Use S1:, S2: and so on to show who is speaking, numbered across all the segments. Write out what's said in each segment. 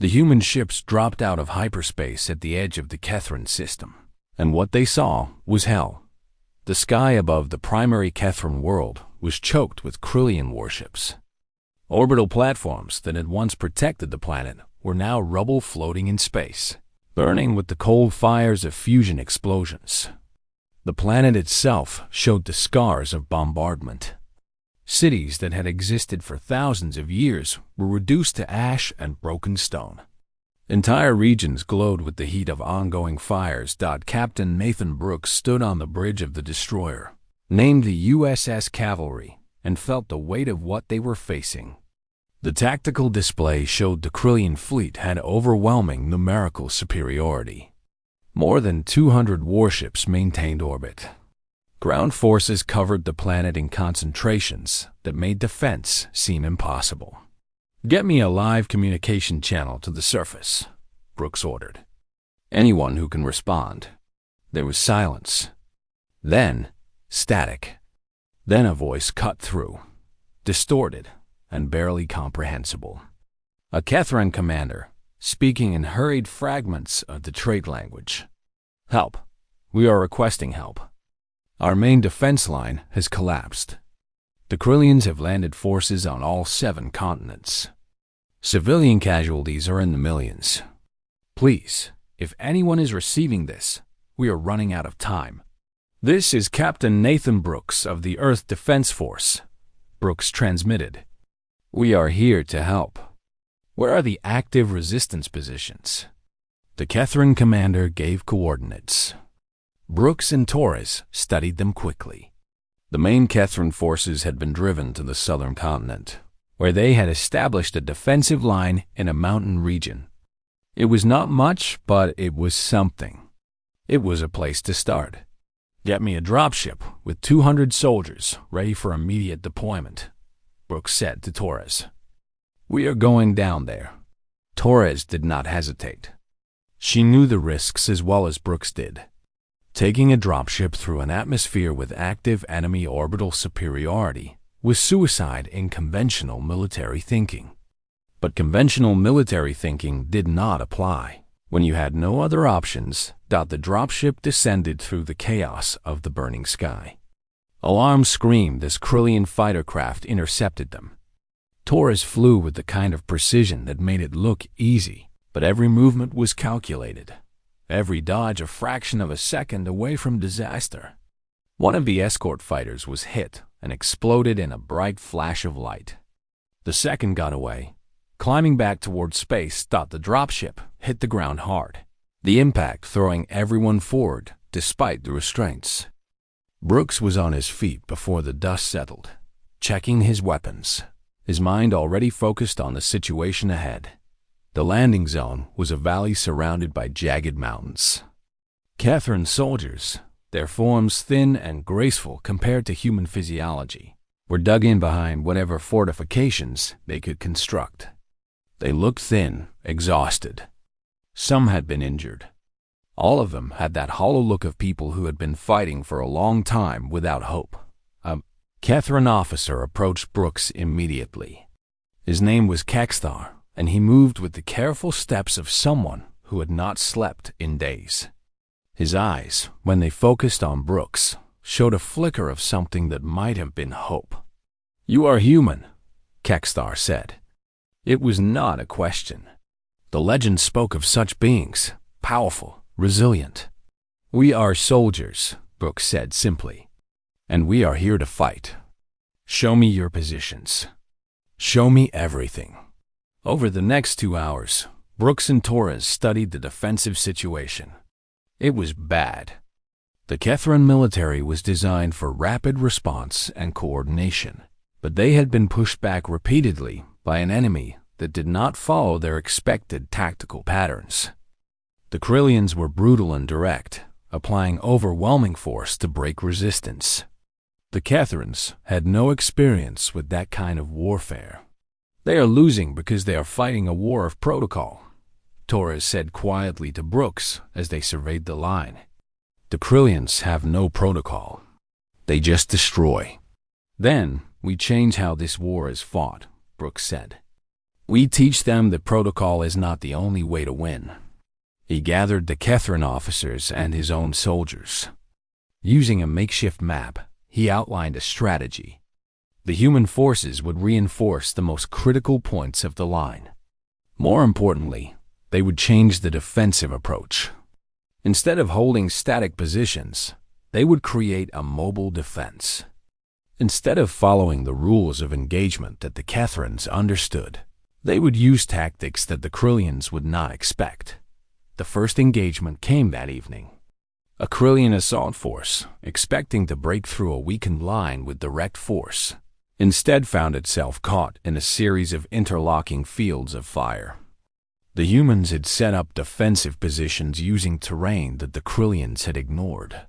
S1: The human ships dropped out of hyperspace at the edge of the Kethran system, and what they saw was hell. The sky above the primary Kethran world was choked with Krillian warships. Orbital platforms that had once protected the planet were now rubble floating in space, burning with the cold fires of fusion explosions. The planet itself showed the scars of bombardment. Cities that had existed for thousands of years were reduced to ash and broken stone. Entire regions glowed with the heat of ongoing fires. Captain Nathan Brooks stood on the bridge of the destroyer, named the USS Cavalry, and felt the weight of what they were facing. The tactical display showed the Krillian fleet had overwhelming numerical superiority. More than 200 warships maintained orbit. Ground forces covered the planet in concentrations that made defense seem impossible. "Get me a live communication channel to the surface," Brooks ordered. "Anyone who can respond." There was silence. Then static. Then a voice cut through, distorted and barely comprehensible. A Kethran commander, speaking in hurried fragments of the trait language. "Help. We are requesting help. Our main defense line has collapsed. The Krillians have landed forces on all 7 continents. Civilian casualties are in the millions. Please, if anyone is receiving this, we are running out of time. This is Captain Nathan Brooks of the Earth Defense Force," Brooks transmitted. "We are here to help. Where are the active resistance positions?" The Kethran commander gave coordinates. Brooks and Torres studied them quickly. The main Kethran forces had been driven to the southern continent, where they had established a defensive line in a mountain region. It was not much, but it was something. It was a place to start. "Get me a dropship with 200 soldiers ready for immediate deployment," Brooks said to Torres. "We are going down there." Torres did not hesitate. She knew the risks as well as Brooks did. Taking a dropship through an atmosphere with active enemy orbital superiority was suicide in conventional military thinking. But conventional military thinking did not apply. When you had no other options, the dropship descended through the chaos of the burning sky. Alarms screamed as Krillian fighter craft intercepted them. Torres flew with the kind of precision that made it look easy, but every movement was calculated. Every dodge a fraction of a second away from disaster. One of the escort fighters was hit and exploded in a bright flash of light. The second got away. Climbing back toward space, the dropship hit the ground hard, the impact throwing everyone forward despite the restraints. Brooks was on his feet before the dust settled, checking his weapons, his mind already focused on the situation ahead. The landing zone was a valley surrounded by jagged mountains. Kethran soldiers, their forms thin and graceful compared to human physiology, were dug in behind whatever fortifications they could construct. They looked thin, exhausted. Some had been injured. All of them had that hollow look of people who had been fighting for a long time without hope. A Kethran officer approached Brooks immediately. His name was Kexthar, and he moved with the careful steps of someone who had not slept in days. His eyes, when they focused on Brooks, showed a flicker of something that might have been hope. "You are human," Kexthar said. It was not a question. The legend spoke of such beings, powerful, resilient. "We are soldiers," Brooks said simply, "and we are here to fight. Show me your positions. Show me everything." Over the next 2 hours, Brooks and Torres studied the defensive situation. It was bad. The Kethran military was designed for rapid response and coordination, but they had been pushed back repeatedly by an enemy that did not follow their expected tactical patterns. The Krillians were brutal and direct, applying overwhelming force to break resistance. The Kethrans had no experience with that kind of warfare. "They are losing because they are fighting a war of protocol," Torres said quietly to Brooks as they surveyed the line. "The Krillians have no protocol. They just destroy." "Then we change how this war is fought," Brooks said. We teach them that protocol is not the only way to win. He gathered the Kethran officers and his own soldiers. Using a makeshift map, he outlined a strategy. The human forces would reinforce the most critical points of the line. More importantly, they would change the defensive approach. Instead of holding static positions, they would create a mobile defense. Instead of following the rules of engagement that the Kethrans understood, they would use tactics that the Krillians would not expect. The first engagement came that evening. A Krillian assault force, expecting to break through a weakened line with direct force, instead found itself caught in a series of interlocking fields of fire. The humans had set up defensive positions using terrain that the Krillians had ignored.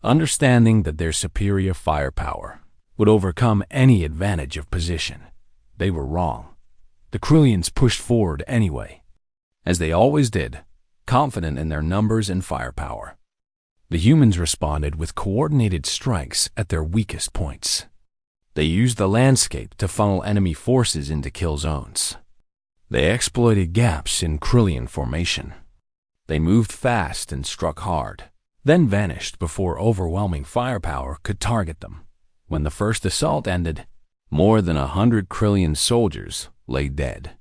S1: Understanding that their superior firepower would overcome any advantage of position, they were wrong. The Krillians pushed forward anyway, as they always did, confident in their numbers and firepower. The humans responded with coordinated strikes at their weakest points. They used the landscape to funnel enemy forces into kill zones. They exploited gaps in Krillian formation. They moved fast and struck hard, then vanished before overwhelming firepower could target them. When the first assault ended, more than 100 Krillian soldiers lay dead.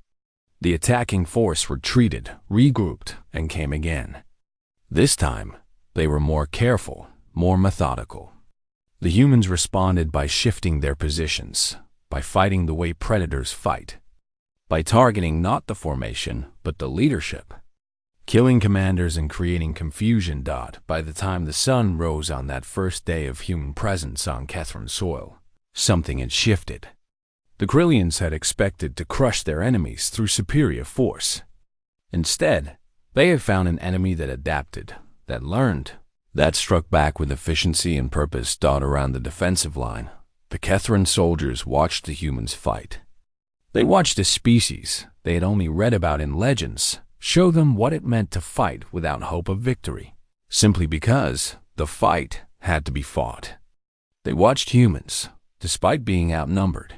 S1: The attacking force retreated, regrouped, and came again. This time, they were more careful, more methodical. The humans responded by shifting their positions, by fighting the way predators fight, by targeting not the formation, but the leadership, killing commanders and creating confusion. By the time the sun rose on that first day of human presence on Kethran soil, something had shifted. The Krillians had expected to crush their enemies through superior force. Instead, they had found an enemy that adapted, that learned, that struck back with efficiency and purpose. Around the defensive line, the Kethran soldiers watched the humans fight. They watched a species they had only read about in legends show them what it meant to fight without hope of victory, simply because the fight had to be fought. They watched humans, despite being outnumbered,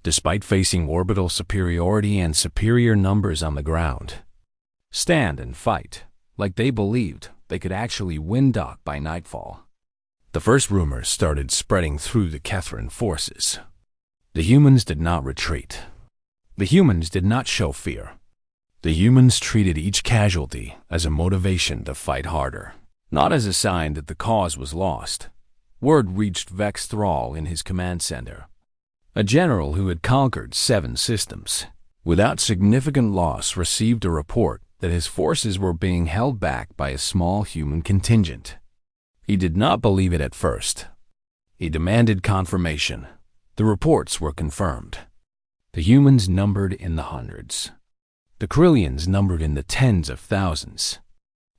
S1: despite facing orbital superiority and superior numbers on the ground, stand and fight like they believed they could actually win. By nightfall, the first rumors started spreading through the Kethran forces. The humans did not retreat. The humans did not show fear. The humans treated each casualty as a motivation to fight harder, not as a sign that the cause was lost. Word reached Vex Thrall in his command center, a general who had conquered 7 systems. Without significant loss, received a report that his forces were being held back by a small human contingent. He did not believe it at first. He demanded confirmation. The reports were confirmed. The humans numbered in the hundreds. The Krillians numbered in the tens of thousands.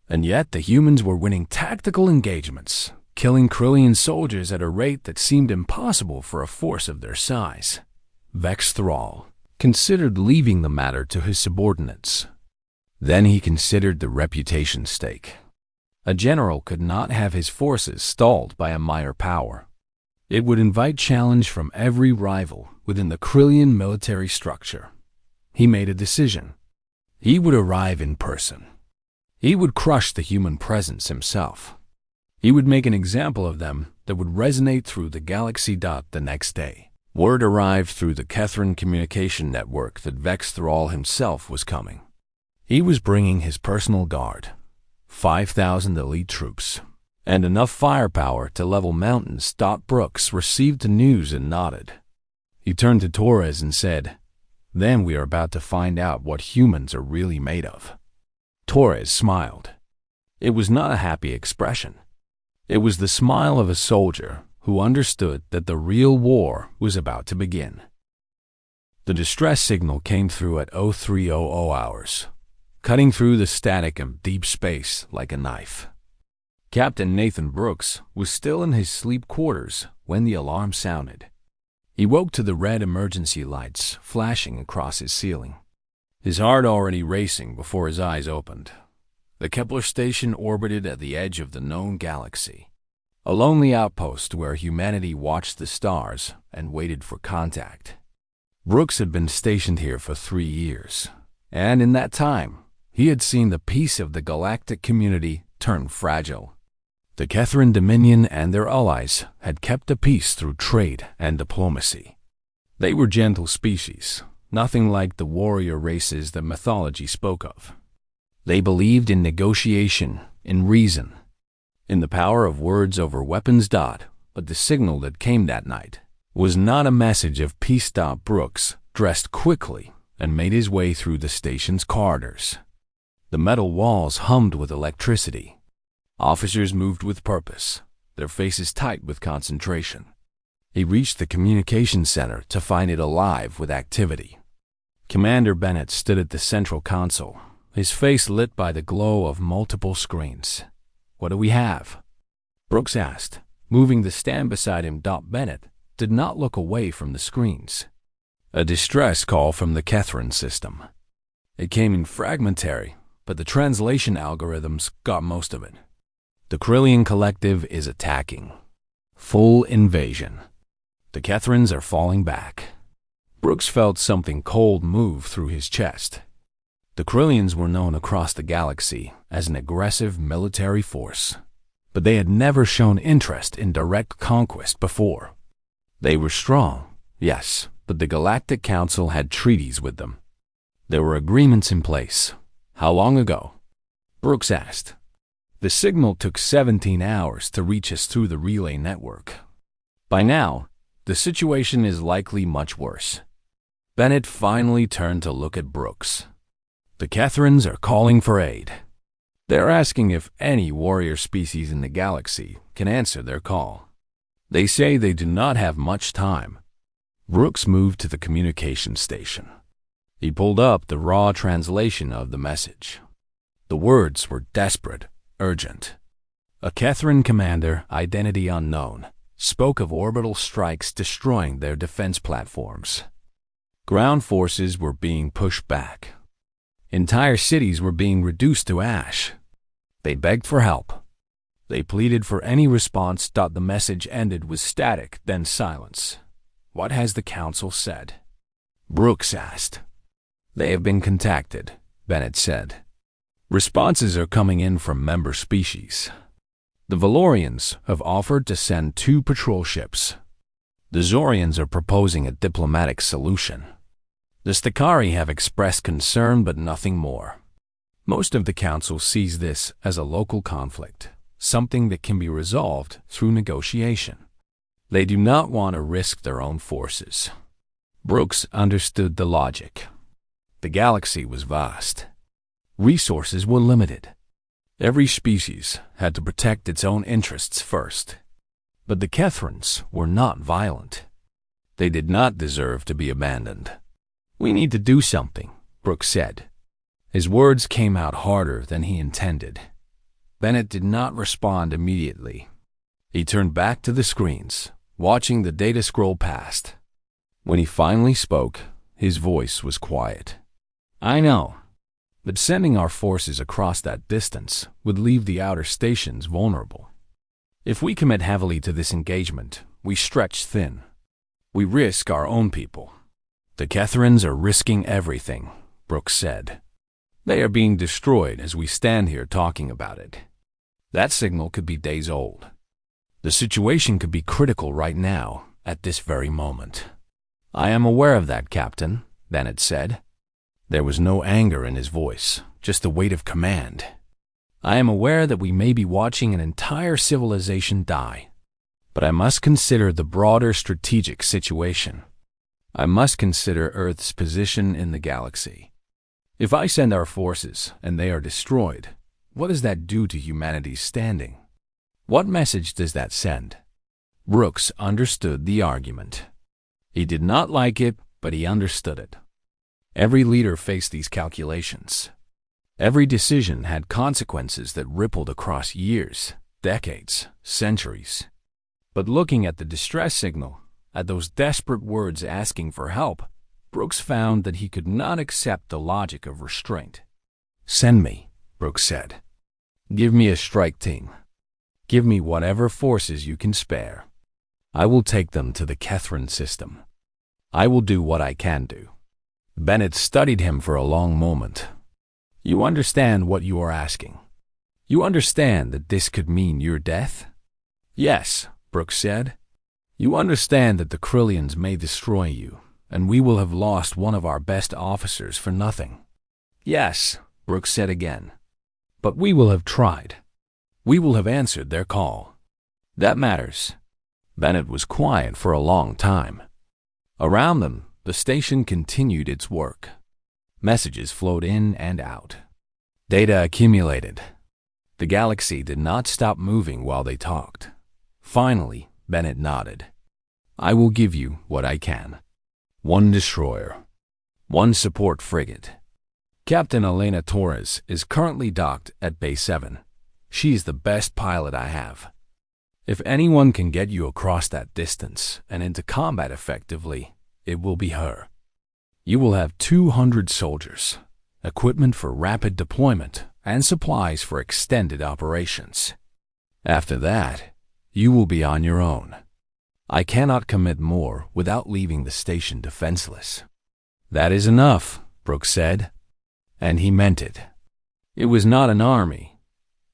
S1: And yet the humans were winning tactical engagements, killing Krillian soldiers at a rate that seemed impossible for a force of their size. Vex Thrall considered leaving the matter to his subordinates. Then he considered the reputation stake. A general could not have his forces stalled by a minor power. It would invite challenge from every rival within the Krillian military structure. He made a decision. He would arrive in person. He would crush the human presence himself. He would make an example of them that would resonate through the galaxy. The next day, word arrived through the Kethran communication network that Vex Thrall himself was coming. He was bringing his personal guard, 5,000 elite troops, and enough firepower to level mountains. Brooks received the news and nodded. He turned to Torres and said, "Then we are about to find out what humans are really made of." Torres smiled. It was not a happy expression. It was the smile of a soldier who understood that the real war was about to begin. The distress signal came through at 0300 hours, cutting through the static of deep space like a knife. Captain Nathan Brooks was still in his sleep quarters when the alarm sounded. He woke to the red emergency lights flashing across his ceiling, his heart already racing before his eyes opened. The Kepler station orbited at the edge of the known galaxy, a lonely outpost where humanity watched the stars and waited for contact. Brooks had been stationed here for 3 years, and in that time, he had seen the peace of the galactic community turn fragile. The Kethran Dominion and their allies had kept the peace through trade and diplomacy. They were gentle species, nothing like the warrior races that mythology spoke of. They believed in negotiation, in reason, in the power of words over weapons. But the signal that came that night was not a message of peace. Brooks dressed quickly and made his way through the station's corridors. The metal walls hummed with electricity. Officers moved with purpose, their faces tight with concentration. He reached the communications center to find it alive with activity. Commander Bennett stood at the central console, his face lit by the glow of multiple screens. "What do we have?" Brooks asked, moving the stand beside him. Bennett did not look away from the screens. "A distress call from the Kethran system. It came in fragmentary, but the translation algorithms got most of it. The Krillian Collective is attacking. Full invasion. The Kethrans are falling back." Brooks felt something cold move through his chest. The Krillians were known across the galaxy as an aggressive military force, but they had never shown interest in direct conquest before. They were strong, yes, but the Galactic Council had treaties with them. There were agreements in place. How long ago? Brooks asked. The signal took 17 hours to reach us through the relay network. By now, the situation is likely much worse. Bennett finally turned to look at Brooks. "The Kethrans are calling for aid. They're asking if any warrior species in the galaxy can answer their call. They say they do not have much time." Brooks moved to the communication station. He pulled up the raw translation of the message. The words were desperate, urgent. A Kethran commander, identity unknown, spoke of orbital strikes destroying their defense platforms. Ground forces were being pushed back. Entire cities were being reduced to ash. They begged for help. They pleaded for any response. The message ended with static, then silence. "What has the council said?" Brooks asked. "They have been contacted," Bennett said. "Responses are coming in from member species. The Valorians have offered to send 2 patrol ships. The Zorians are proposing a diplomatic solution. The Stakari have expressed concern but nothing more. Most of the council sees this as a local conflict, something that can be resolved through negotiation. They do not want to risk their own forces." Brooks understood the logic. The galaxy was vast. Resources were limited. Every species had to protect its own interests first. But the Kethrans were not violent. They did not deserve to be abandoned. "We need to do something," Brooks said. His words came out harder than he intended. Bennett did not respond immediately. He turned back to the screens, watching the data scroll past. When he finally spoke, his voice was quiet. "I know, but sending our forces across that distance would leave the outer stations vulnerable. If we commit heavily to this engagement, we stretch thin. We risk our own people." "The Kethrans are risking everything," Brooks said. "They are being destroyed as we stand here talking about it. That signal could be days old. The situation could be critical right now, at this very moment." "I am aware of that, Captain," Bennett said. There was no anger in his voice, just the weight of command. "I am aware that we may be watching an entire civilization die. But I must consider the broader strategic situation. I must consider Earth's position in the galaxy. If I send our forces and they are destroyed, what does that do to humanity's standing? What message does that send?" Brooks understood the argument. He did not like it, but he understood it. Every leader faced these calculations. Every decision had consequences that rippled across years, decades, centuries. But looking at the distress signal, at those desperate words asking for help, Brooks found that he could not accept the logic of restraint. "Send me," Brooks said. "Give me a strike team. Give me whatever forces you can spare. I will take them to the Kethran system." I will do what I can do. Bennett studied him for a long moment. You understand what you are asking? You understand that this could mean your death? Yes, Brooks said. You understand that the Krillians may destroy you, and we will have lost one of our best officers for nothing. Yes, Brooks said again. But we will have tried. We will have answered their call. That matters. Bennett was quiet for a long time. Around them, the station continued its work. Messages flowed in and out. Data accumulated. The galaxy did not stop moving while they talked. Finally, Bennett nodded. I will give you what I can. 1 destroyer. 1 support frigate. Captain Elena Torres is currently docked at Base 7. She's the best pilot I have. If anyone can get you across that distance and into combat effectively, it will be her. You will have 200 soldiers, equipment for rapid deployment, and supplies for extended operations. After that, you will be on your own. I cannot commit more without leaving the station defenseless. That is enough, Brooks said. And he meant it. It was not an army,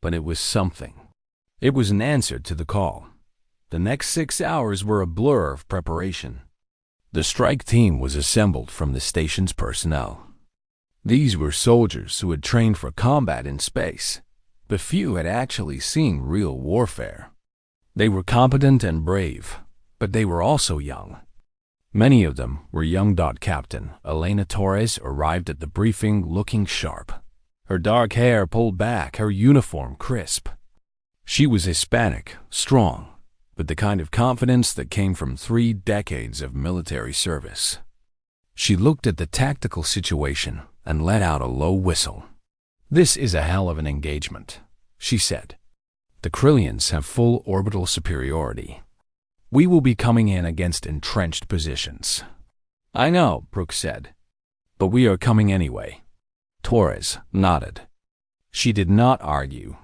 S1: but it was something. It was an answer to the call. The next 6 hours were a blur of preparation. The strike team was assembled from the station's personnel. These were soldiers who had trained for combat in space, but few had actually seen real warfare. They were competent and brave, but they were also young. Many of them were young. Captain Elena Torres arrived at the briefing looking sharp. Her dark hair pulled back, her uniform crisp. She was Hispanic, strong, with the kind of confidence that came from 3 decades of military service. She looked at the tactical situation and let out a low whistle. This is a hell of an engagement, she said. The Krillians have full orbital superiority. We will be coming in against entrenched positions. I know, Brooks said, but we are coming anyway. Torres nodded. She did not argue.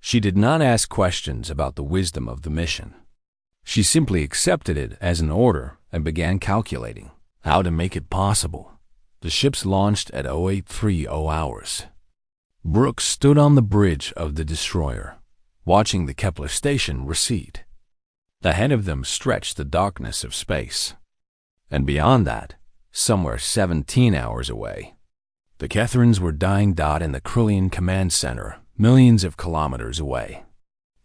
S1: She did not ask questions about the wisdom of the mission. She simply accepted it as an order and began calculating how to make it possible. The ships launched at 0830 hours. Brooks stood on the bridge of the destroyer, watching the Kepler station recede. Ahead of them stretched the darkness of space. And beyond that, somewhere 17 hours away, the Kethrans were dying. In the Krillian command center, millions of kilometers away.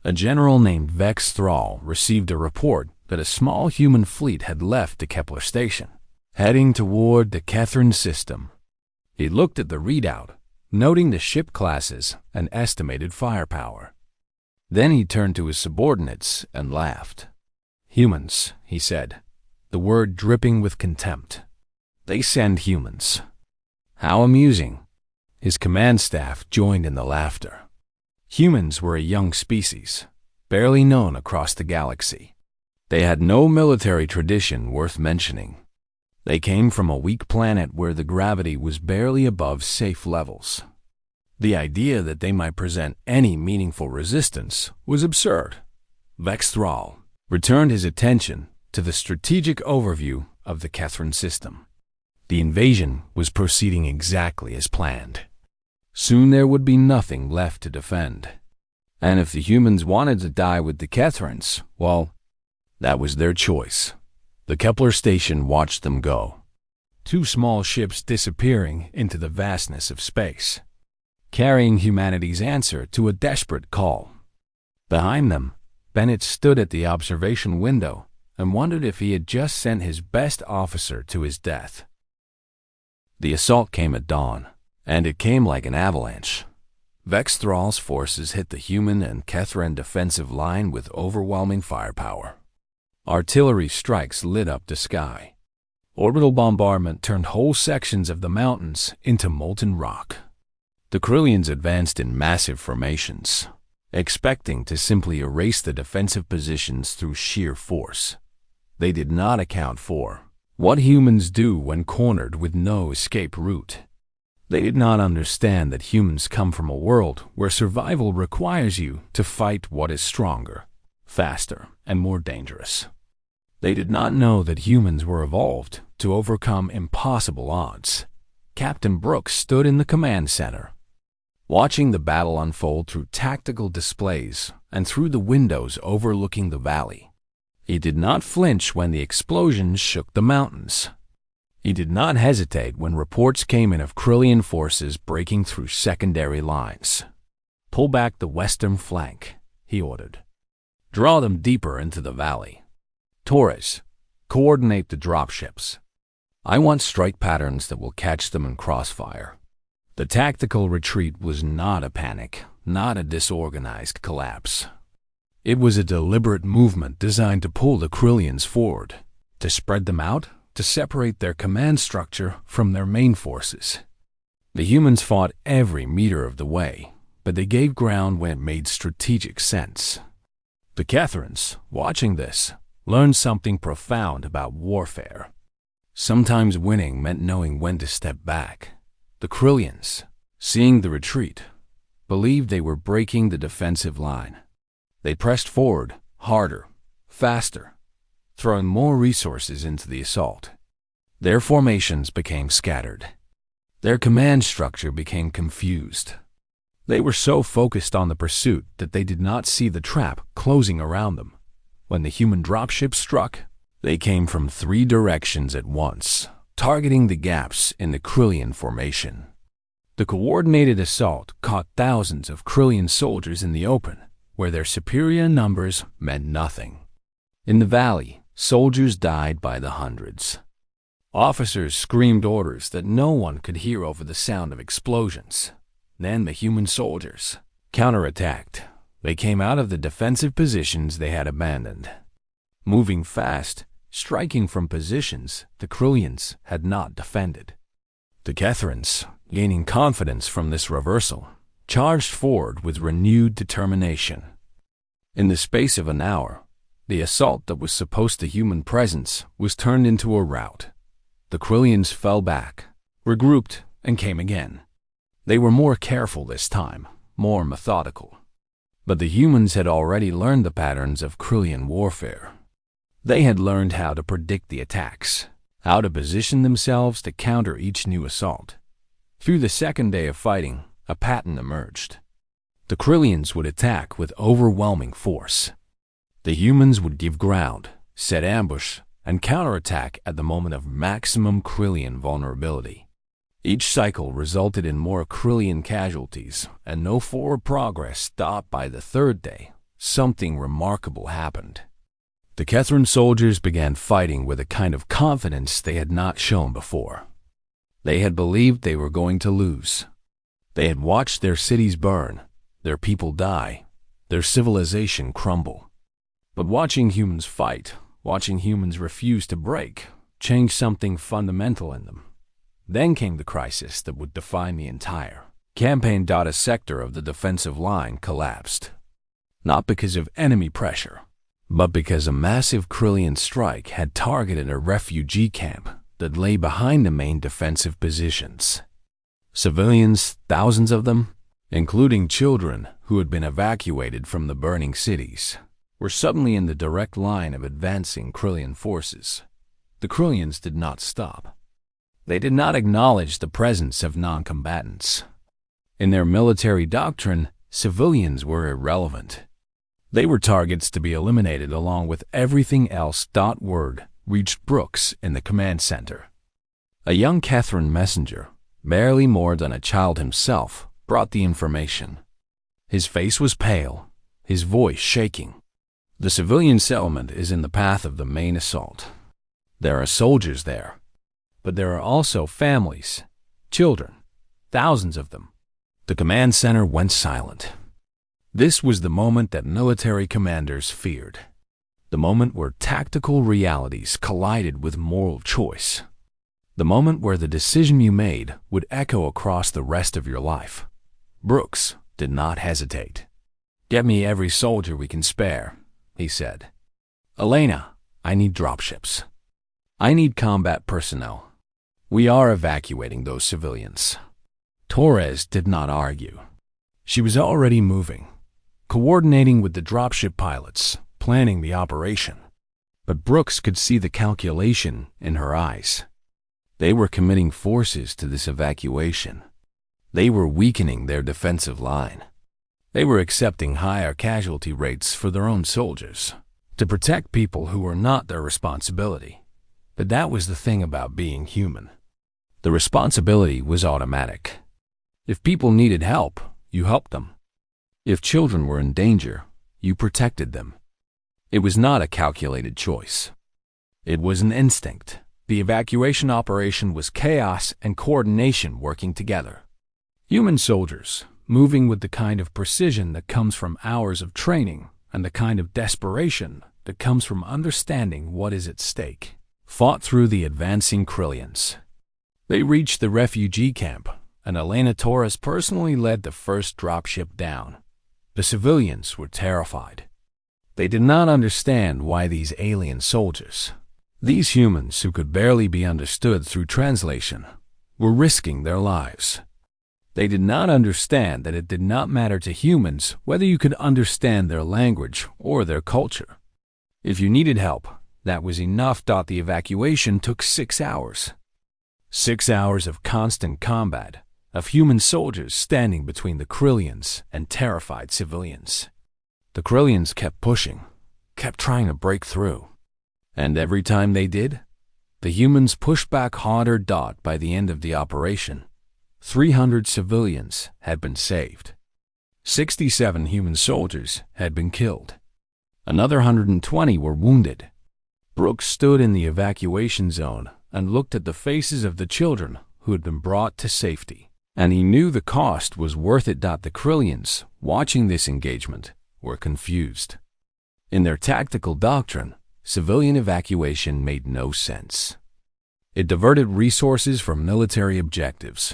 S1: A general named Vex Thrall received a report that a small human fleet had left the Kepler station, heading toward the Kethran system. He looked at the readout, noting the ship classes and estimated firepower. Then he turned to his subordinates and laughed. Humans, he said, the word dripping with contempt. They send humans. How amusing. His command staff joined in the laughter. Humans were a young species, barely known across the galaxy. They had no military tradition worth mentioning. They came from a weak planet where the gravity was barely above safe levels. The idea that they might present any meaningful resistance was absurd. Vex Thrall returned his attention to the strategic overview of the Kethran system. The invasion was proceeding exactly as planned. Soon there would be nothing left to defend. And if the humans wanted to die with the Kethrans, well, that was their choice. The Kepler station watched them go. 2 small ships disappearing into the vastness of space, carrying humanity's answer to a desperate call. Behind them, Bennett stood at the observation window and wondered if he had just sent his best officer to his death. The assault came at dawn, and it came like an avalanche. Vex Thrall's forces hit the human and Kethran defensive line with overwhelming firepower. Artillery strikes lit up the sky. Orbital bombardment turned whole sections of the mountains into molten rock. The Krillians advanced in massive formations, expecting to simply erase the defensive positions through sheer force. They did not account for what humans do when cornered with no escape route. They did not understand that humans come from a world where survival requires you to fight what is stronger, faster, and more dangerous. They did not know that humans were evolved to overcome impossible odds. Captain Brooks stood in the command center, watching the battle unfold through tactical displays and through the windows overlooking the valley. He did not flinch when the explosions shook the mountains. He did not hesitate when reports came in of Krillian forces breaking through secondary lines. "Pull back the western flank," he ordered. "Draw them deeper into the valley. Torres, coordinate the dropships. I want strike patterns that will catch them in crossfire." The tactical retreat was not a panic, not a disorganized collapse. It was a deliberate movement designed to pull the Krillians forward, to spread them out, to separate their command structure from their main forces. The humans fought every meter of the way, but they gave ground when it made strategic sense. The Kethrans, watching this, learned something profound about warfare. Sometimes winning meant knowing when to step back. The Krillians, seeing the retreat, believed they were breaking the defensive line. They pressed forward, harder, faster, throwing more resources into the assault. Their formations became scattered. Their command structure became confused. They were so focused on the pursuit that they did not see the trap closing around them. When the human dropship struck, they came from 3 directions at once, targeting the gaps in the Krillian formation. The coordinated assault caught thousands of Krillian soldiers in the open, where their superior numbers meant nothing. In the valley, soldiers died by the hundreds. Officers screamed orders that no one could hear over the sound of explosions. Then the human soldiers counterattacked. They came out of the defensive positions they had abandoned, moving fast, striking from positions the Krillians had not defended. The Kethrans, gaining confidence from this reversal, charged forward with renewed determination. In the space of an hour, the assault that was supposed to human presence was turned into a rout. The Krillians fell back, regrouped, and came again. They were more careful this time, more methodical. But the humans had already learned the patterns of Krillian warfare. They had learned how to predict the attacks, how to position themselves to counter each new assault. Through the second day of fighting, a pattern emerged. The Krillians would attack with overwhelming force. The humans would give ground, set ambush, and counterattack at the moment of maximum Krillian vulnerability. Each cycle resulted in more Krillian casualties, and no forward progress stopped. By the 3rd day. Something remarkable happened. The Kethran soldiers began fighting with a kind of confidence they had not shown before. They had believed they were going to lose. They had watched their cities burn, their people die, their civilization crumble. But watching humans fight, watching humans refuse to break, changed something fundamental in them. Then came the crisis that would define the entire campaign. A sector of the defensive line collapsed. Not because of enemy pressure, but because a massive Krillian strike had targeted a refugee camp that lay behind the main defensive positions. Civilians, thousands of them, including children who had been evacuated from the burning cities, were suddenly in the direct line of advancing Krillian forces. The Krillians did not stop. They did not acknowledge the presence of non-combatants. In their military doctrine, civilians were irrelevant. They were targets to be eliminated along with everything else. Word reached Brooks in the command center. A young Kethran messenger, barely more than a child himself, brought the information. His face was pale, his voice shaking. "The civilian settlement is in the path of the main assault. There are soldiers there, but there are also families, children, thousands of them." The command center went silent. This was the moment that military commanders feared. The moment where tactical realities collided with moral choice. The moment where the decision you made would echo across the rest of your life. Brooks did not hesitate. "Get me every soldier we can spare," he said. "Elena, I need dropships. I need combat personnel. We are evacuating those civilians." Torres did not argue. She was already moving, coordinating with the dropship pilots, planning the operation. But Brooks could see the calculation in her eyes. They were committing forces to this evacuation. They were weakening their defensive line. They were accepting higher casualty rates for their own soldiers to protect people who were not their responsibility. But that was the thing about being human. The responsibility was automatic. If people needed help, you helped them. If children were in danger, you protected them. It was not a calculated choice. It was an instinct. The evacuation operation was chaos and coordination working together. Human soldiers, moving with the kind of precision that comes from hours of training and the kind of desperation that comes from understanding what is at stake, fought through the advancing Krillians. They reached the refugee camp, and Elena Torres personally led the first dropship down. The civilians were terrified. They did not understand why these alien soldiers, these humans who could barely be understood through translation, were risking their lives. They did not understand that it did not matter to humans whether you could understand their language or their culture. If you needed help, that was enough. The evacuation took 6 hours. 6 hours of constant combat, of human soldiers standing between the Krillians and terrified civilians. The Krillians kept pushing, kept trying to break through. And every time they did, the humans pushed back harder. By the end of the operation, 300 civilians had been saved. 67 human soldiers had been killed. Another 120 were wounded. Brooks stood in the evacuation zone and looked at the faces of the children who had been brought to safety. And he knew the cost was worth it. The Krillians, watching this engagement, were confused. In their tactical doctrine, civilian evacuation made no sense. It diverted resources from military objectives.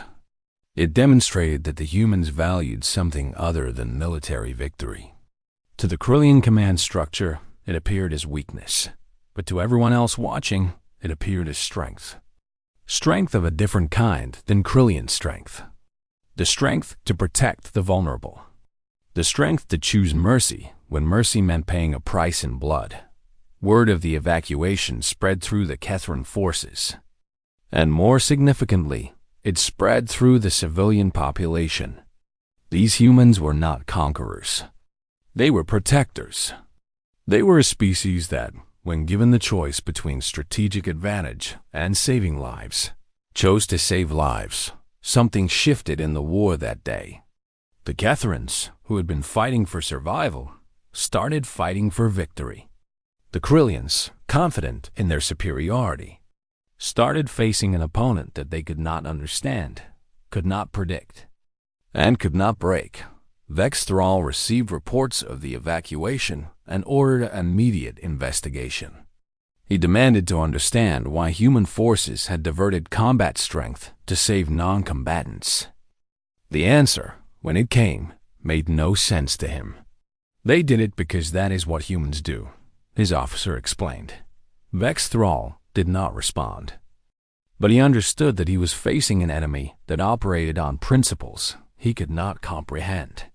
S1: It demonstrated that the humans valued something other than military victory. To the Krillian command structure, it appeared as weakness, but to everyone else watching, it appeared as strength. Strength of a different kind than Krillian strength. The strength to protect the vulnerable. The strength to choose mercy when mercy meant paying a price in blood. Word of the evacuation spread through the Kethran forces. And more significantly, it spread through the civilian population. These humans were not conquerors. They were protectors. They were a species that, when given the choice between strategic advantage and saving lives, chose to save lives. Something shifted in the war that day. The Kethrans, who had been fighting for survival, started fighting for victory. The Krillians, confident in their superiority, started facing an opponent that they could not understand, could not predict, and could not break. Vex Thrall received reports of the evacuation and ordered an immediate investigation. He demanded to understand why human forces had diverted combat strength to save non-combatants. The answer, when it came, made no sense to him. They did it because that is what humans do, his officer explained. Vex Thrall did not respond. But he understood that he was facing an enemy that operated on principles he could not comprehend.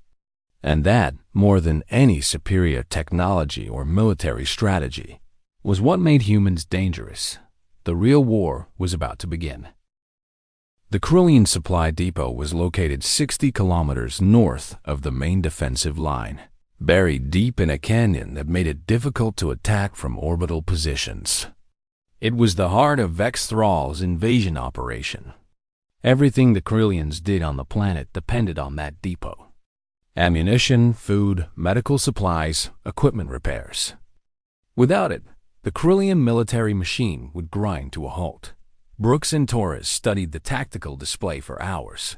S1: And that, more than any superior technology or military strategy, was what made humans dangerous. The real war was about to begin. The Krillian supply depot was located 60 kilometers north of the main defensive line, buried deep in a canyon that made it difficult to attack from orbital positions. It was the heart of Vex Thrall's invasion operation. Everything the Krillians did on the planet depended on that depot. Ammunition, food, medical supplies, equipment repairs. Without it, the Krillian military machine would grind to a halt. Brooks and Torres studied the tactical display for hours.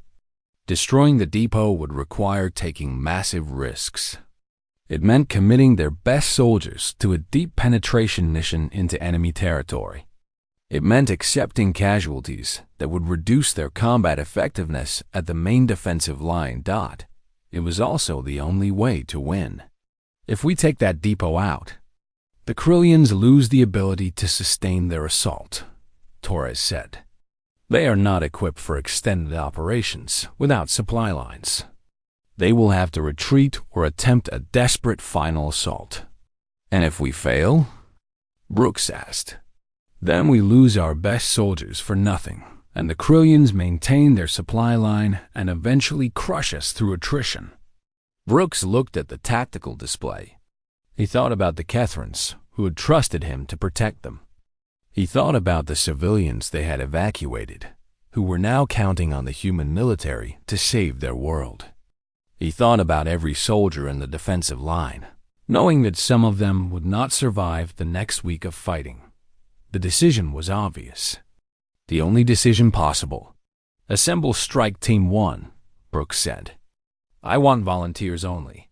S1: Destroying the depot would require taking massive risks. It meant committing their best soldiers to a deep penetration mission into enemy territory. It meant accepting casualties that would reduce their combat effectiveness at the main defensive line. It was also the only way to win. If we take that depot out, the Krillians lose the ability to sustain their assault, Torres said. They are not equipped for extended operations without supply lines. They will have to retreat or attempt a desperate final assault. And if we fail? Brooks asked. Then we lose our best soldiers for nothing, and the Krillians maintain their supply line and eventually crush us through attrition." Brooks looked at the tactical display. He thought about the Kethrans, who had trusted him to protect them. He thought about the civilians they had evacuated, who were now counting on the human military to save their world. He thought about every soldier in the defensive line, knowing that some of them would not survive the next week of fighting. The decision was obvious. The only decision possible. "Assemble Strike Team 1, Brooks said. "I want volunteers only.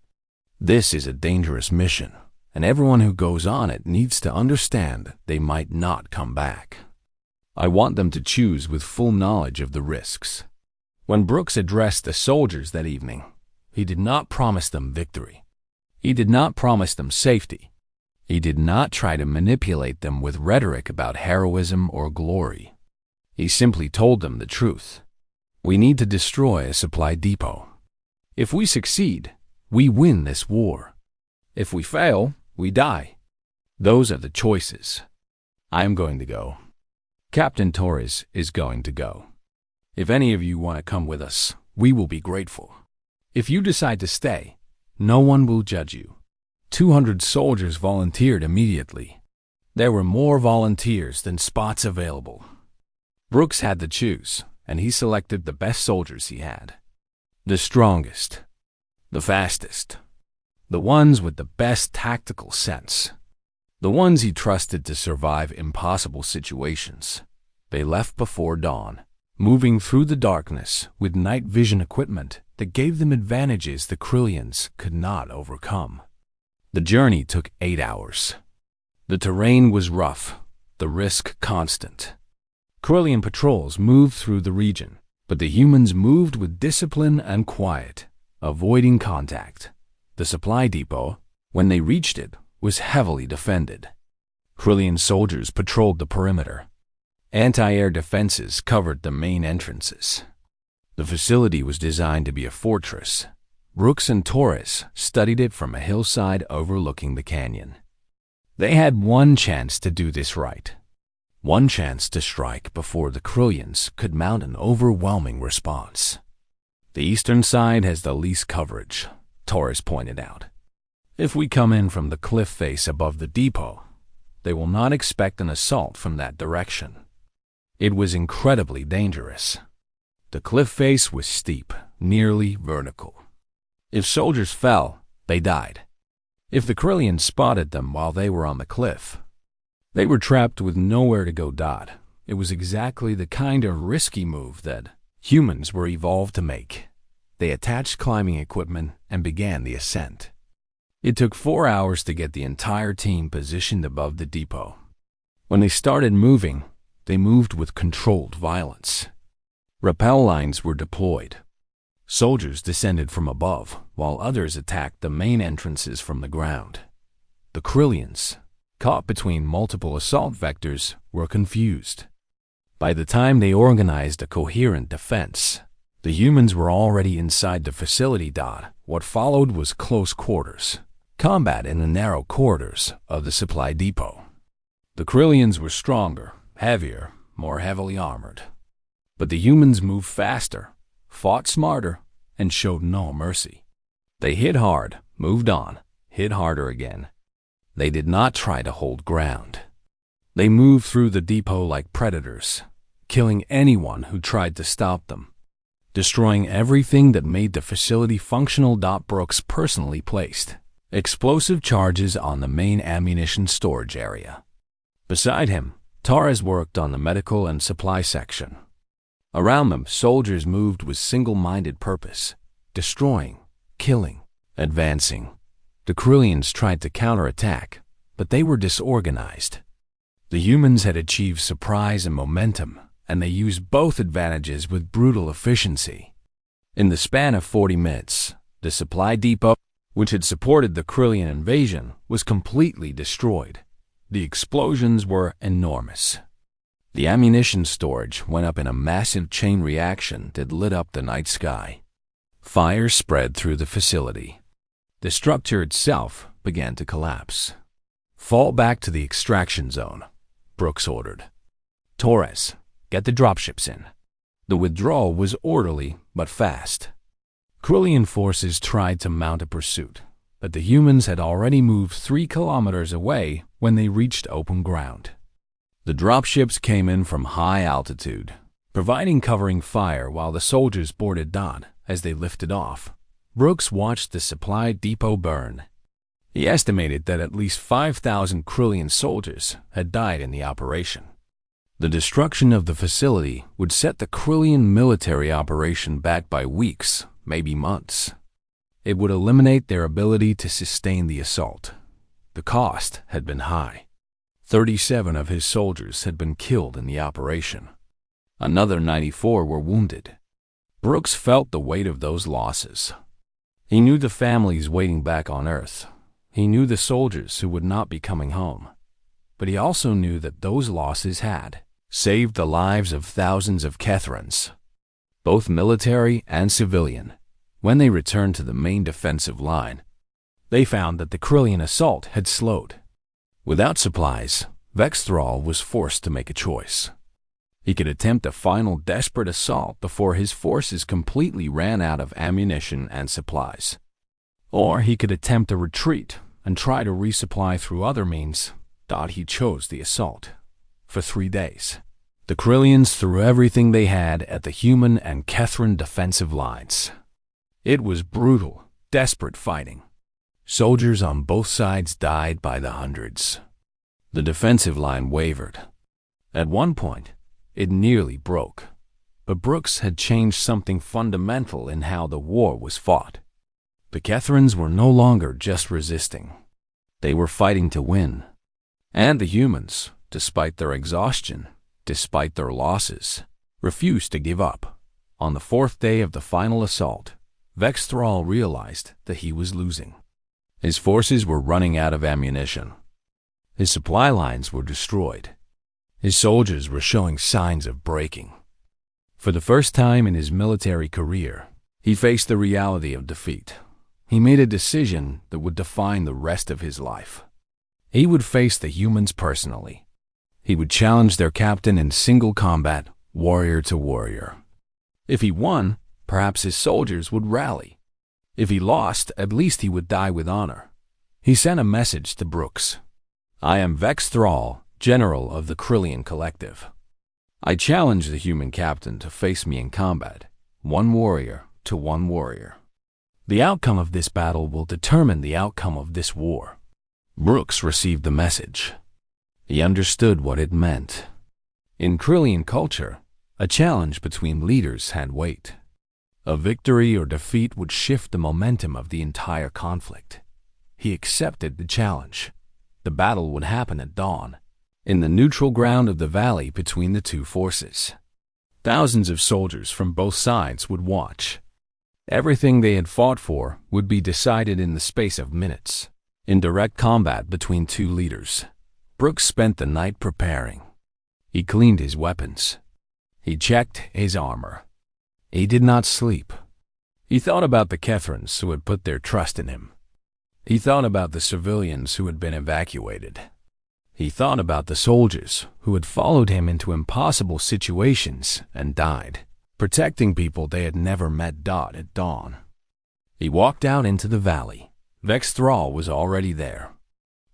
S1: This is a dangerous mission, and everyone who goes on it needs to understand they might not come back. I want them to choose with full knowledge of the risks." When Brooks addressed the soldiers that evening, he did not promise them victory. He did not promise them safety. He did not try to manipulate them with rhetoric about heroism or glory. He simply told them the truth. "We need to destroy a supply depot. If we succeed, we win this war. If we fail, we die. Those are the choices. I am going to go. Captain Torres is going to go. If any of you want to come with us, we will be grateful. If you decide to stay, no one will judge you." 200 soldiers volunteered immediately. There were more volunteers than spots available. Brooks had to choose, and he selected the best soldiers he had. The strongest, the fastest, the ones with the best tactical sense, the ones he trusted to survive impossible situations. They left before dawn, moving through the darkness with night vision equipment that gave them advantages the Krillians could not overcome. The journey took 8 hours. The terrain was rough, the risk constant. Krillian patrols moved through the region, but the humans moved with discipline and quiet, avoiding contact. The supply depot, when they reached it, was heavily defended. Krillian soldiers patrolled the perimeter. Anti-air defenses covered the main entrances. The facility was designed to be a fortress. Brooks and Torres studied it from a hillside overlooking the canyon. They had one chance to do this right. One chance to strike before the Krillians could mount an overwhelming response. "The eastern side has the least coverage," Torres pointed out. "If we come in from the cliff face above the depot, they will not expect an assault from that direction." It was incredibly dangerous. The cliff face was steep, nearly vertical. If soldiers fell, they died. If the Krillians spotted them while they were on the cliff, they were trapped with nowhere to go. It was exactly the kind of risky move that humans were evolved to make. They attached climbing equipment and began the ascent. It took 4 hours to get the entire team positioned above the depot. When they started moving, they moved with controlled violence. Rappel lines were deployed. Soldiers descended from above, while others attacked the main entrances from the ground. The Krillians, caught between multiple assault vectors, were confused. By the time they organized a coherent defense, the humans were already inside the facility. What followed was close quarters, combat in the narrow corridors of the supply depot. The Krillians were stronger, heavier, more heavily armored. But the humans moved faster, fought smarter, and showed no mercy. They hit hard, moved on, hit harder again. They did not try to hold ground. They moved through the depot like predators, killing anyone who tried to stop them, destroying everything that made the facility functional. Brooks personally placed explosive charges on the main ammunition storage area. Beside him, Torres worked on the medical and supply section. Around them, soldiers moved with single-minded purpose, destroying, killing, advancing. The Krillians tried to counterattack, but they were disorganized. The humans had achieved surprise and momentum, and they used both advantages with brutal efficiency. In the span of 40 minutes, the supply depot, which had supported the Krillian invasion, was completely destroyed. The explosions were enormous. The ammunition storage went up in a massive chain reaction that lit up the night sky. Fire spread through the facility. The structure itself began to collapse. "Fall back to the extraction zone," Brooks ordered. "Torres, get the dropships in." The withdrawal was orderly but fast. Krillian forces tried to mount a pursuit, but the humans had already moved 3 kilometers away when they reached open ground. The dropships came in from high altitude, providing covering fire while the soldiers boarded Dodd as they lifted off. Brooks watched the supply depot burn. He estimated that at least 5,000 Krillian soldiers had died in the operation. The destruction of the facility would set the Krillian military operation back by weeks, maybe months. It would eliminate their ability to sustain the assault. The cost had been high. 37 of his soldiers had been killed in the operation. Another 94 were wounded. Brooks felt the weight of those losses. He knew the families waiting back on Earth. He knew the soldiers who would not be coming home. But he also knew that those losses had saved the lives of thousands of Kethrans, both military and civilian. When they returned to the main defensive line, they found that the Krillian assault had slowed. Without supplies, Vexthrall was forced to make a choice. He could attempt a final desperate assault before his forces completely ran out of ammunition and supplies. Or he could attempt a retreat and try to resupply through other means. He chose the assault. For 3 days, the Krillians threw everything they had at the human and Kethran defensive lines. It was brutal, desperate fighting. Soldiers on both sides died by the hundreds. The defensive line wavered. At one point, it nearly broke. But Brooks had changed something fundamental in how the war was fought. The Kethrans were no longer just resisting. They were fighting to win. And the humans, despite their exhaustion, despite their losses, refused to give up. On the 4th day of the final assault, Vexthrall realized that he was losing. His forces were running out of ammunition. His supply lines were destroyed. His soldiers were showing signs of breaking. For the first time in his military career, he faced the reality of defeat. He made a decision that would define the rest of his life. He would face the humans personally. He would challenge their captain in single combat, warrior to warrior. If he won, perhaps his soldiers would rally. If he lost, at least he would die with honor. He sent a message to Brooks. "I am Vexthrall, General of the Krillian Collective. I challenge the human captain to face me in combat, 1 warrior to 1 warrior. The outcome of this battle will determine the outcome of this war." Brooks received the message. He understood what it meant. In Krillian culture, a challenge between leaders had weight. A victory or defeat would shift the momentum of the entire conflict. He accepted the challenge. The battle would happen at dawn, in the neutral ground of the valley between the 2 forces. Thousands of soldiers from both sides would watch. Everything they had fought for would be decided in the space of minutes. In direct combat between 2 leaders, Brooks spent the night preparing. He cleaned his weapons. He checked his armor. He did not sleep. He thought about the Kethrans who had put their trust in him. He thought about the civilians who had been evacuated. He thought about the soldiers who had followed him into impossible situations and died, protecting people they had never met. At dawn, he walked out into the valley. Vexthrall was already there,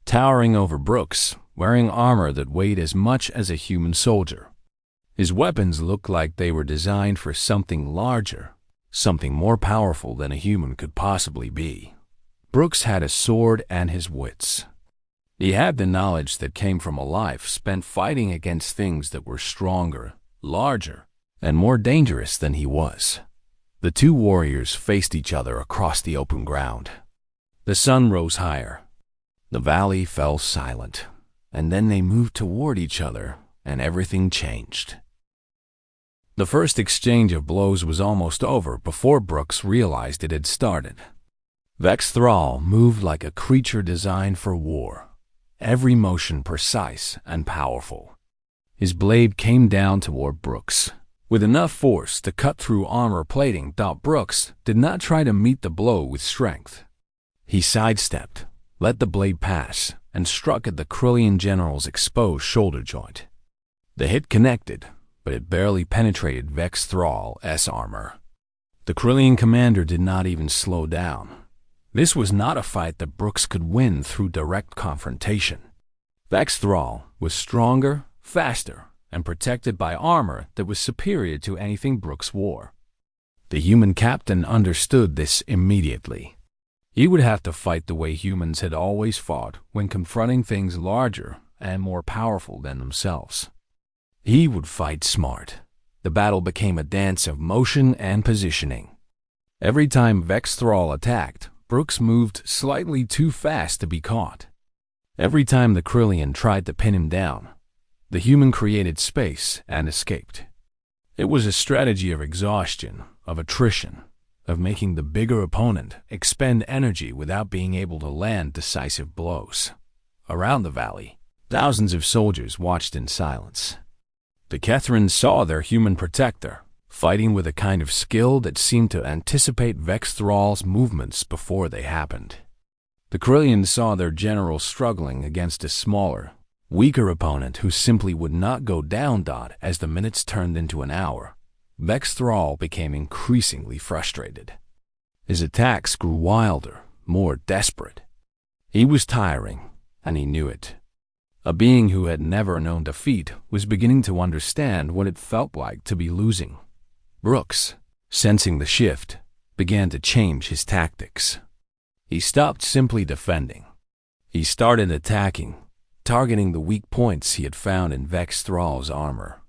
S1: towering over Brooks, wearing armor that weighed as much as a human soldier. His weapons looked like they were designed for something larger, something more powerful than a human could possibly be. Brooks had a sword and his wits. He had the knowledge that came from a life spent fighting against things that were stronger, larger, and more dangerous than he was. The 2 warriors faced each other across the open ground. The sun rose higher. The valley fell silent, and then they moved toward each other, and everything changed. The first exchange of blows was almost over before Brooks realized it had started. Vexthrall moved like a creature designed for war, every motion precise and powerful. His blade came down toward Brooks, with enough force to cut through armor plating. Brooks did not try to meet the blow with strength. He sidestepped, let the blade pass, and struck at the Krillian general's exposed shoulder joint. The hit connected, but it barely penetrated Vex Thrall's armor. The Krillian commander did not even slow down. This was not a fight that Brooks could win through direct confrontation. Vex Thrall was stronger, faster, and protected by armor that was superior to anything Brooks wore. The human captain understood this immediately. He would have to fight the way humans had always fought when confronting things larger and more powerful than themselves. He would fight smart. The battle became a dance of motion and positioning. Every time Vex Thrall attacked, Brooks moved slightly too fast to be caught. Every time the Krillian tried to pin him down, the human created space and escaped. It was a strategy of exhaustion, of attrition, of making the bigger opponent expend energy without being able to land decisive blows. Around the valley, thousands of soldiers watched in silence. The Kethrans saw their human protector, fighting with a kind of skill that seemed to anticipate Vex Thrall's movements before they happened. The Krillians saw their general struggling against a smaller, weaker opponent who simply would not go down. As the minutes turned into an hour, Vex Thrall became increasingly frustrated. His attacks grew wilder, more desperate. He was tiring, and he knew it. A being who had never known defeat was beginning to understand what it felt like to be losing. Brooks, sensing the shift, began to change his tactics. He stopped simply defending. He started attacking, targeting the weak points he had found in Vex Thrall's armor.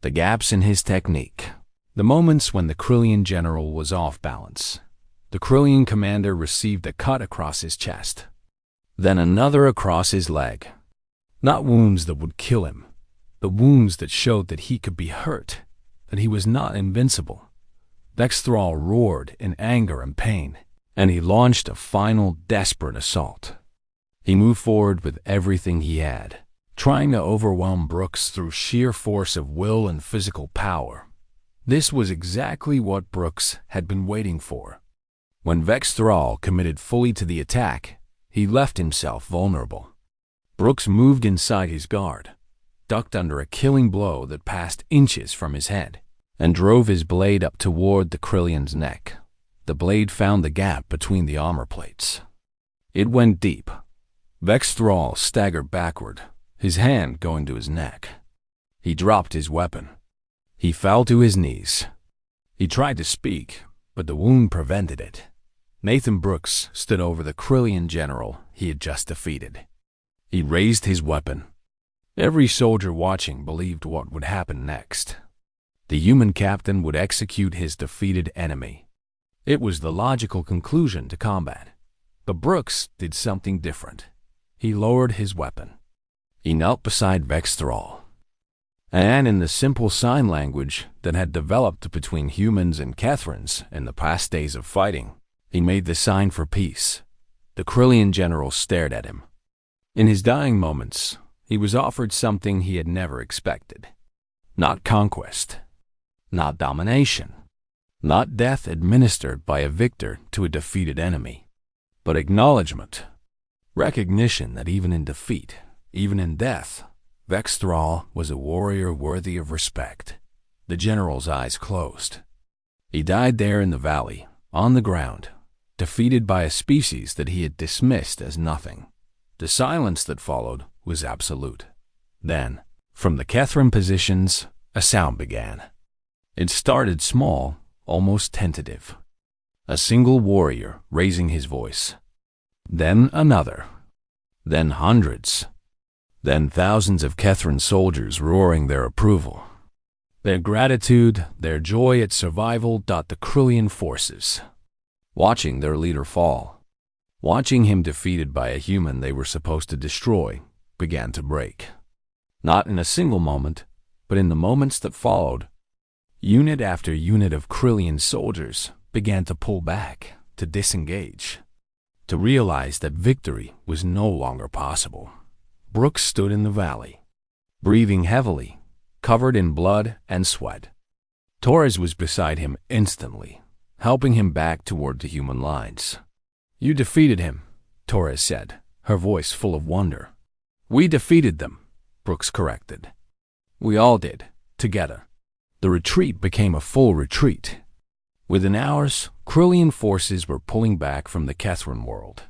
S1: The gaps in his technique, the moments when the Krillian general was off balance. The Krillian commander received a cut across his chest, then another across his leg. Not wounds that would kill him, but wounds that showed that he could be hurt, that he was not invincible. Vex Thrall roared in anger and pain, and he launched a final desperate assault. He moved forward with everything he had, trying to overwhelm Brooks through sheer force of will and physical power. This was exactly what Brooks had been waiting for. When Vex Thrall committed fully to the attack, he left himself vulnerable. Brooks moved inside his guard, ducked under a killing blow that passed inches from his head, and drove his blade up toward the Krillian's neck. The blade found the gap between the armor plates. It went deep. Vex Thrall staggered backward, his hand going to his neck. He dropped his weapon. He fell to his knees. He tried to speak, but the wound prevented it. Nathan Brooks stood over the Krillian general he had just defeated. He raised his weapon. Every soldier watching believed what would happen next. The human captain would execute his defeated enemy. It was the logical conclusion to combat. But Brooks did something different. He lowered his weapon. He knelt beside Vex Thrall. And in the simple sign language that had developed between humans and Kethrans in the past days of fighting, he made the sign for peace. The Krillian general stared at him. In his dying moments, he was offered something he had never expected. Not conquest, not domination, not death administered by a victor to a defeated enemy, but acknowledgement, recognition that even in defeat, even in death, Vex Thrall was a warrior worthy of respect. The general's eyes closed. He died there in the valley, on the ground, defeated by a species that he had dismissed as nothing. The silence that followed was absolute. Then, from the Kethran positions, a sound began. It started small, almost tentative. A single warrior raising his voice. Then another. Then hundreds. Then thousands of Kethran soldiers roaring their approval. Their gratitude, their joy at survival. The Krillian forces, watching their leader fall, watching him defeated by a human they were supposed to destroy, began to break. Not in a single moment, but in the moments that followed. Unit after unit of Krillian soldiers began to pull back, to disengage, to realize that victory was no longer possible. Brooks stood in the valley, breathing heavily, covered in blood and sweat. Torres was beside him instantly, helping him back toward the human lines. "You defeated him," Torres said, her voice full of wonder. "We defeated them," Brooks corrected. "We all did, together." The retreat became a full retreat. Within hours, Krillian forces were pulling back from the Kethran world.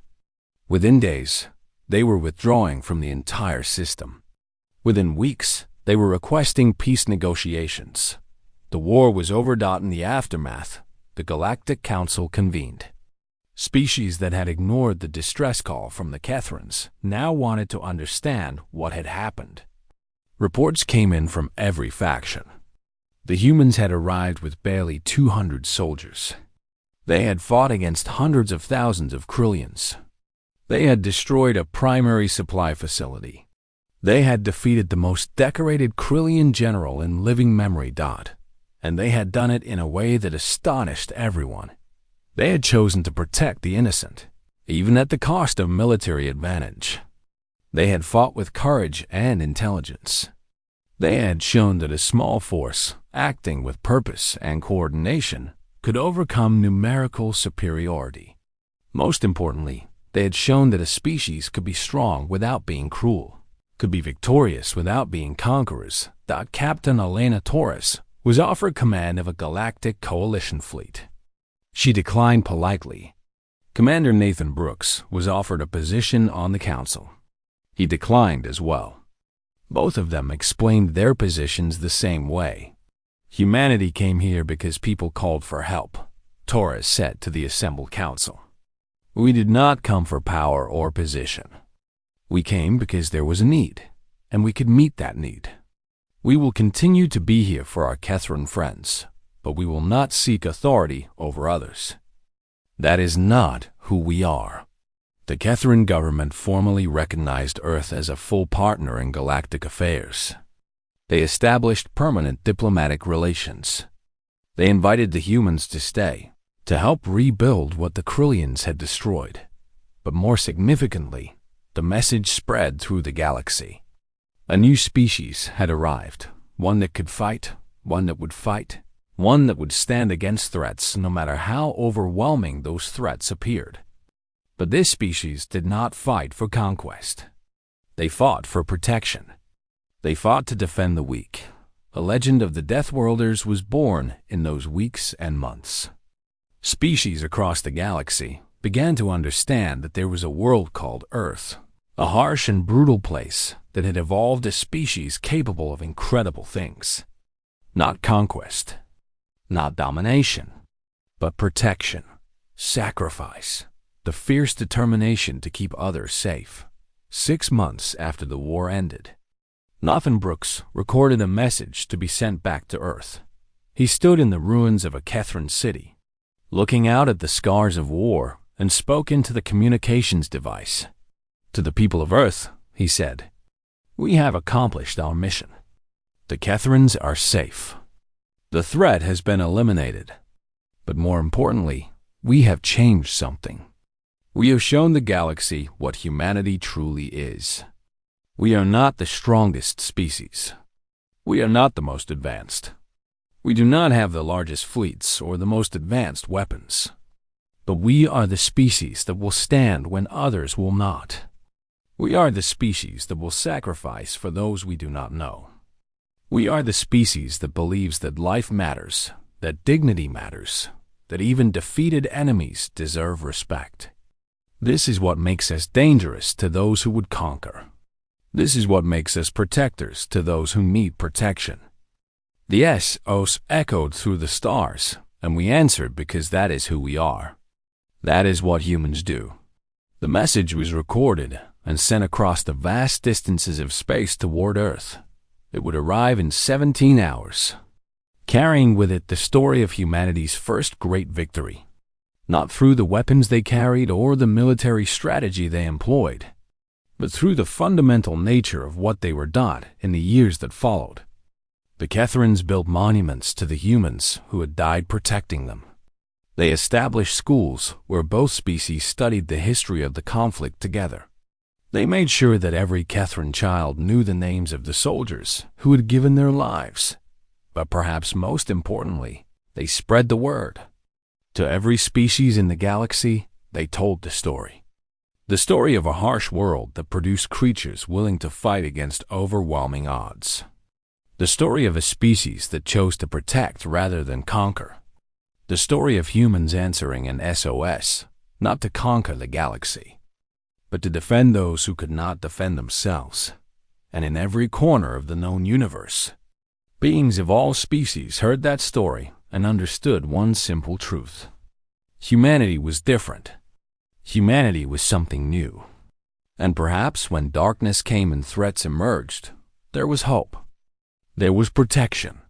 S1: Within days, they were withdrawing from the entire system. Within weeks, they were requesting peace negotiations. The war was over. In the aftermath, the Galactic Council convened. Species that had ignored the distress call from the Kethrans now wanted to understand what had happened. Reports came in from every faction. The humans had arrived with barely 200 soldiers. They had fought against hundreds of thousands of Krillians. They had destroyed a primary supply facility. They had defeated the most decorated Krillian general in living memory. And they had done it in a way that astonished everyone. They had chosen to protect the innocent, even at the cost of military advantage. They had fought with courage and intelligence. They had shown that a small force, acting with purpose and coordination, could overcome numerical superiority. Most importantly, they had shown that a species could be strong without being cruel, could be victorious without being conquerors. Captain Elena Torres was offered command of a galactic coalition fleet. She declined politely. Commander Nathan Brooks was offered a position on the council. He declined as well. Both of them explained their positions the same way. "Humanity came here because people called for help," Torres said to the assembled council. "We did not come for power or position. We came because there was a need, and we could meet that need. We will continue to be here for our Kethran friends, but we will not seek authority over others. That is not who we are." The Kethran government formally recognized Earth as a full partner in galactic affairs. They established permanent diplomatic relations. They invited the humans to stay, to help rebuild what the Krillians had destroyed. But more significantly, the message spread through the galaxy. A new species had arrived, one that could fight, one that would fight, one that would stand against threats no matter how overwhelming those threats appeared. But this species did not fight for conquest. They fought for protection. They fought to defend the weak. A legend of the Deathworlders was born in those weeks and months. Species across the galaxy began to understand that there was a world called Earth, a harsh and brutal place that had evolved a species capable of incredible things. Not conquest, not domination, but protection, sacrifice, the fierce determination to keep others safe. 6 months after the war ended, Nathan Brooks recorded a message to be sent back to Earth. He stood in the ruins of a Kethran city, looking out at the scars of war, and spoke into the communications device. "To the people of Earth," he said, "we have accomplished our mission. The Kethrans are safe. The threat has been eliminated. But more importantly, we have changed something. We have shown the galaxy what humanity truly is. We are not the strongest species. We are not the most advanced. We do not have the largest fleets or the most advanced weapons. But we are the species that will stand when others will not. We are the species that will sacrifice for those we do not know. We are the species that believes that life matters, that dignity matters, that even defeated enemies deserve respect. This is what makes us dangerous to those who would conquer. This is what makes us protectors to those who need protection." The SOS echoed through the stars, and we answered because that is who we are. That is what humans do. The message was recorded and sent across the vast distances of space toward Earth. It would arrive in 17 hours, carrying with it the story of humanity's first great victory. Not through the weapons they carried or the military strategy they employed, but through the fundamental nature of what they were not in the years that followed. The Kethrans built monuments to the humans who had died protecting them. They established schools where both species studied the history of the conflict together. They made sure that every Kethran child knew the names of the soldiers who had given their lives. But perhaps most importantly, they spread the word. To every species in the galaxy, they told the story. The story of a harsh world that produced creatures willing to fight against overwhelming odds. The story of a species that chose to protect rather than conquer. The story of humans answering an SOS, not to conquer the galaxy, but to defend those who could not defend themselves. And in every corner of the known universe, beings of all species heard that story and understood one simple truth. Humanity was different. Humanity was something new. And perhaps when darkness came and threats emerged, there was hope. There was protection.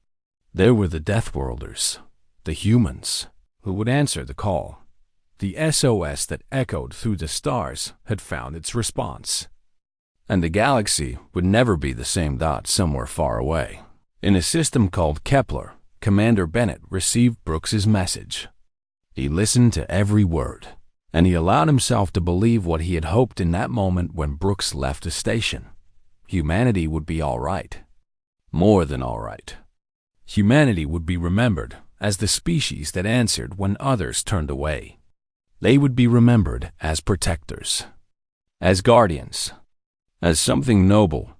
S1: There were the Deathworlders, the humans, who would answer the call. The SOS that echoed through the stars had found its response. And the galaxy would never be the same dot somewhere far away. In a system called Kepler, Commander Bennett received Brooks's message. He listened to every word, and he allowed himself to believe what he had hoped in that moment when Brooks left the station. Humanity would be all right. More than all right. Humanity would be remembered as the species that answered when others turned away. They would be remembered as protectors, as guardians, as something noble